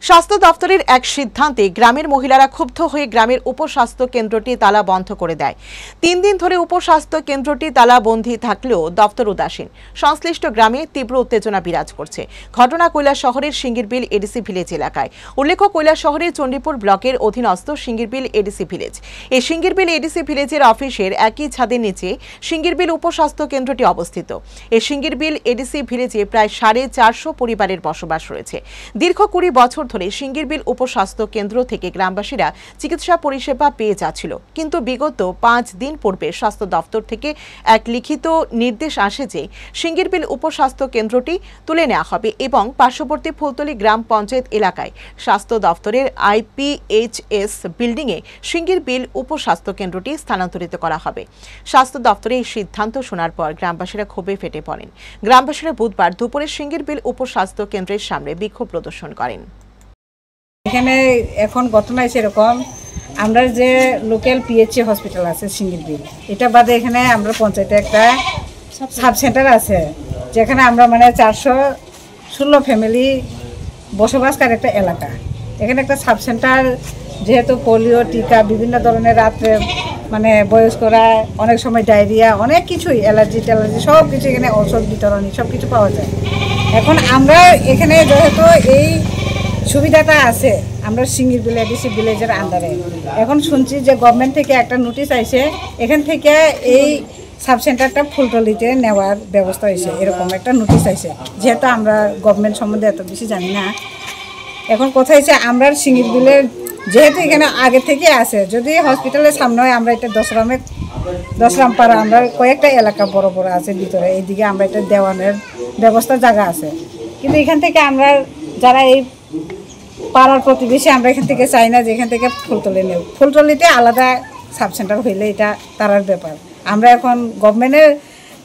স্বাস্থ্য দপ্তরের এক সিদ্ধান্তে গ্রামের মহিলারা ক্ষুব্ধ হয়ে গ্রামের উপস্বাস্থ্য কেন্দ্রটি তালা বন্ধ করে দেয়। ৩ দিন ধরে উপস্বাস্থ্য কেন্দ্রটি তালাবন্দী থাকলেও দপ্তর উদাসীন। সংশ্লিষ্ট গ্রামে তীব্র উত্তেজনা বিরাজ করছে। ঘটনা কৈলাসহরের সিঙ্গিরবিল এডিসি ভিলেজ এলাকায়। উল্লেখ্য, কৈলাসহরের চণ্ডীপুর ব্লকের অধীনস্থ সিঙ্গিরবিল এডিসি ভিলেজ। এই সিঙ্গিরবিল এডিসি ভিলেজের অফিসের একই ছাদের নিচে সিঙ্গিরবিল উপস্বাস্থ্য কেন্দ্রটি অবস্থিত। এই সিঙ্গিরবিল এডিসি ভিলেজে প্রায় 450 পরিবারের বসবাস রয়েছে। দীর্ঘ 20 বছর ধরে সিঙ্গিরবিল উপস্বাস্থ্য কেন্দ্র থেকে গ্রামবাসীরা চিকিৎসা পরিষেবা পেয়ে যাচ্ছিল, কিন্তু বিগত 5 দিন পূর্বে স্বাস্থ্য দপ্তর থেকে এক লিখিত নির্দেশ আসে যে সিঙ্গিরবিল উপস্বাস্থ্য কেন্দ্রটি তুলে নেওয়া হবে এবং পার্শ্ববর্তী ফুলতলী গ্রাম পঞ্চায়েত এলাকায় স্বাস্থ্য দপ্তরের IPHS বিল্ডিংয়ে সিঙ্গিরবিল উপস্বাস্থ্য কেন্দ্রটি স্থানান্তরিত করা হবে। স্বাস্থ্য দপ্তরের এই সিদ্ধান্ত শোনার পর গ্রামবাসীরা ক্ষোভে ফেটে পড়েন। গ্রামবাসীরা বুধবার দুপুরে সিঙ্গিরবিল উপস্বাস্থ্য কেন্দ্রের সামনে বিক্ষোভ প্রদর্শন করেন। এখানে এখন ঘটনা সেরকম, আমরা যে লোকাল PHC হসপিটাল আছে সিঙ্গিরবিল, এটা বাদে এখানে আমরা পঞ্চায়েতে একটা সাব সেন্টার আছে, যেখানে আমরা 416 ফ্যামিলি বসবাসকার একটা এলাকা। এখানে একটা সাব সেন্টার, যেহেতু পোলিও টিকা, বিভিন্ন ধরনের রাত্রে বয়স্করা, অনেক সময় ডায়রিয়া, অনেক কিছুই, অ্যালার্জি সব কিছু এখানে ঔষধ বিতরণী সব কিছু পাওয়া যায়। এখন আমরা এখানে যেহেতু এই সুবিধাটা আছে, আমরা সিঙ্গিরবিল এডিসি ভিলেজের আন্ডারে এখন শুনছি যে গভর্নমেন্ট থেকে একটা নোটিশ আইছে, এখান থেকে এই সাব সেন্টারটা ফুলতলিতে নেওয়ার ব্যবস্থা হয়েছে, এরকম একটা নোটিশ আইছে। যেহেতু আমরা গভর্নমেন্ট সম্বন্ধে এত বেশি জানি না, এখন কথা হয়েছে আমরা সিঙ্গিরবিলের যেহেতু এখানে আগে থেকে আছে, যদি হসপিটালের সামনে হয়, আমরা এটা দশরামপাড়া, আমরা কয়েকটা এলাকা বড় বড় আছে ভিতরে, এইদিকে আমরা এটা দেওয়ানের ব্যবস্থা জায়গা আছে, কিন্তু এখান থেকে আমরা যারা এই পাড়ার প্রতিবেশী, আমরা এখান থেকে চাই না যে এখান থেকে ফুলতলি নেব। ফুলতলিতে আলাদা সাব সেন্টার হইলে এটা তারার ব্যাপার। আমরা এখন গভর্নমেন্টের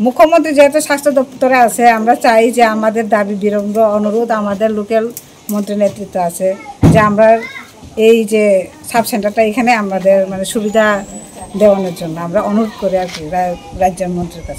মুখ্যমন্ত্রী যেহেতু স্বাস্থ্য দপ্তরে আছে, আমরা চাই যে আমাদের দাবি বিনম্র অনুরোধ, আমাদের লোকাল মন্ত্রী নেতৃত্ব আছে, যে আমরা এই যে সাব সেন্টারটা এখানে আমাদের সুবিধা দেওয়ানোর জন্য আমরা অনুরোধ করি আর কি রাজ্যের মন্ত্রীর কাছে।